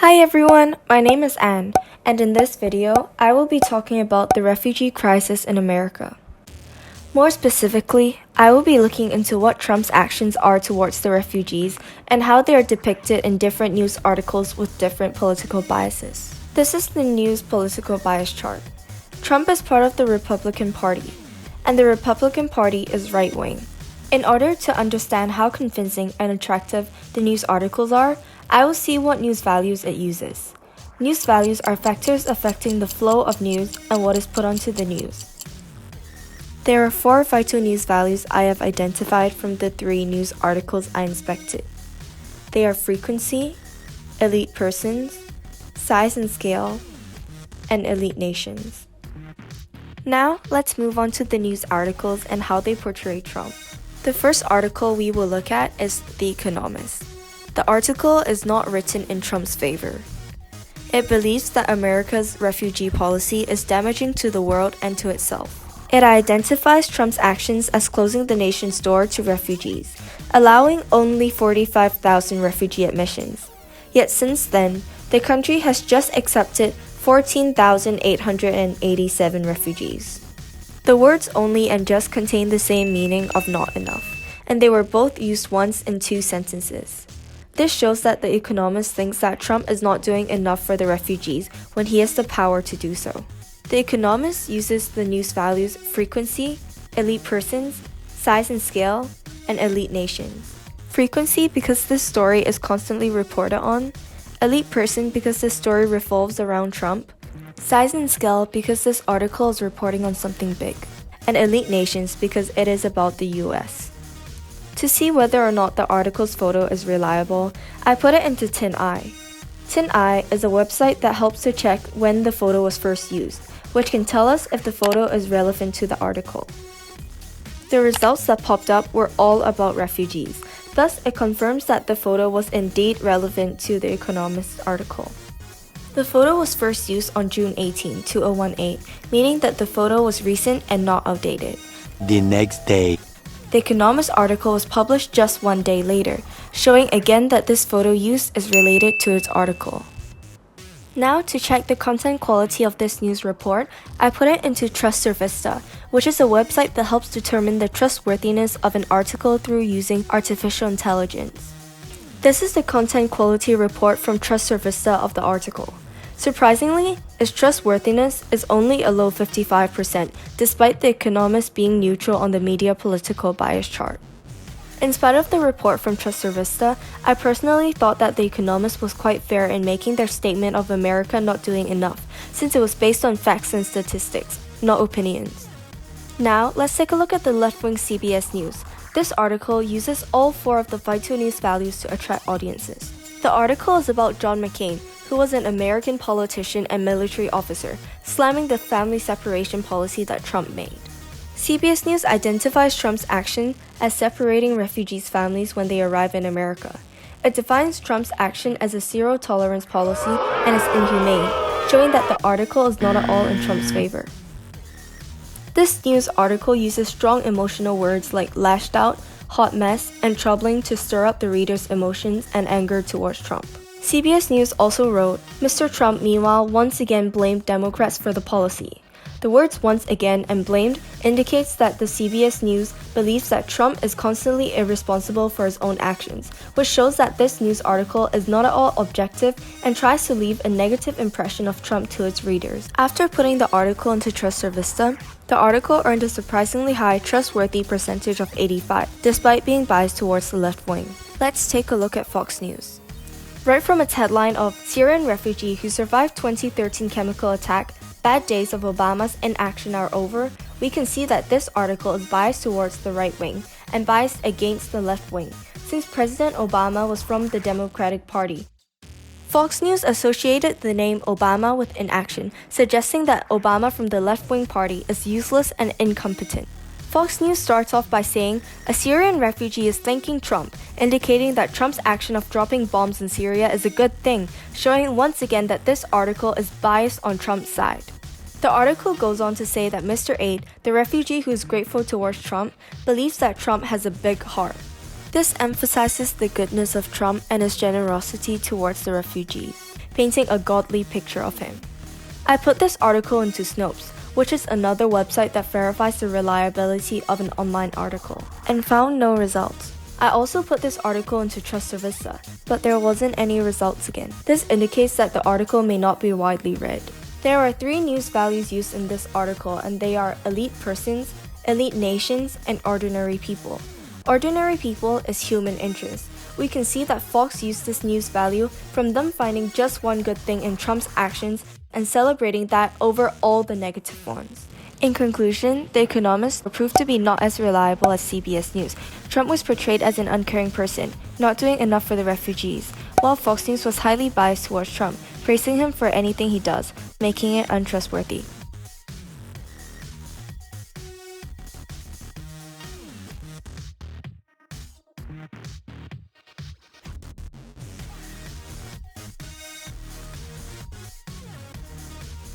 Hi everyone, my name is Anne, and in this video, I will be talking about the refugee crisis in America. More specifically, I will be looking into what Trump's actions are towards the refugees and how they are depicted in different news articles with different political biases. This is the news political bias chart. Trump is part of the Republican Party, and the Republican Party is right-wing. In order to understand how convincing and attractive the news articles are, I will see what news values it uses. News values are factors affecting the flow of news and what is put onto the news. There are 4 vital news values I have identified from the 3 news articles I inspected. They are frequency, elite persons, size and scale, and elite nations. Now, let's move on to the news articles and how they portray Trump. The first article we will look at is The Economist. The article is not written in Trump's favor. It believes that America's refugee policy is damaging to the world and to itself. It identifies Trump's actions as closing the nation's door to refugees, allowing only 45,000 refugee admissions. Yet since then, the country has just accepted 14,887 refugees. The words only and just contain the same meaning of not enough, and they were both used once in 2 sentences. This shows that The Economist thinks that Trump is not doing enough for the refugees when he has the power to do so. The Economist uses the news values frequency, elite persons, size and scale, and elite nations. Frequency because this story is constantly reported on, elite person because this story revolves around Trump, size and scale because this article is reporting on something big, and elite nations because it is about the US. To see whether or not the article's photo is reliable, I put it into TinEye. TinEye is a website that helps to check when the photo was first used, which can tell us if the photo is relevant to the article. The results that popped up were all about refugees, thus it confirms that the photo was indeed relevant to the Economist article. The photo was first used on June 18, 2018, meaning that the photo was recent and not outdated. The next day, The Economist article was published just 1 day later, showing again that this photo used is related to its article. Now, to check the content quality of this news report, I put it into TrustVista, which is a website that helps determine the trustworthiness of an article through using artificial intelligence. This is the content quality report from TrustVista of the article. Surprisingly, its trustworthiness is only a low 55%, despite The Economist being neutral on the media political bias chart. In spite of the report from TrustVista, I personally thought that The Economist was quite fair in making their statement of America not doing enough, since it was based on facts and statistics, not opinions. Now, let's take a look at the left-wing CBS News. This article uses all 4 of the vital news values to attract audiences. The article is about John McCain, who was an American politician and military officer, slamming the family separation policy that Trump made. CBS News identifies Trump's action as separating refugees' families when they arrive in America. It defines Trump's action as a zero-tolerance policy and is inhumane, showing that the article is not at all in Trump's favor. This news article uses strong emotional words like lashed out, hot mess, and troubling to stir up the reader's emotions and anger towards Trump. CBS News also wrote, Mr. Trump meanwhile once again blamed Democrats for the policy. The words once again and blamed indicates that the CBS News believes that Trump is constantly irresponsible for his own actions, which shows that this news article is not at all objective and tries to leave a negative impression of Trump to its readers. After putting the article into TrustVista, the article earned a surprisingly high trustworthy percentage of 85, despite being biased towards the left wing. Let's take a look at Fox News. Right from its headline of Syrian refugee who survived 2013 chemical attack, bad days of Obama's inaction are over, we can see that this article is biased towards the right wing and biased against the left wing, since President Obama was from the Democratic Party. Fox News associated the name Obama with inaction, suggesting that Obama from the left-wing party is useless and incompetent. Fox News starts off by saying, a Syrian refugee is thanking Trump, indicating that Trump's action of dropping bombs in Syria is a good thing, showing once again that this article is biased on Trump's side. The article goes on to say that Mr. 8, the refugee who is grateful towards Trump, believes that Trump has a big heart. This emphasizes the goodness of Trump and his generosity towards the refugees. painting a godly picture of him. I put this article into Snopes, which is another website that verifies the reliability of an online article, and found no results. I also put this article into TrustVista, but there wasn't any results again. This indicates that the article may not be widely read. There are 3 news values used in this article, and they are elite persons, elite nations, and ordinary people. Ordinary people is human interest. We can see that Fox used this news value from them finding just one good thing in Trump's actions and celebrating that over all the negative ones. In conclusion, The Economist proved to be not as reliable as CBS News. Trump was portrayed as an uncaring person, not doing enough for the refugees, while Fox News was highly biased towards Trump, praising him for anything he does, making it untrustworthy.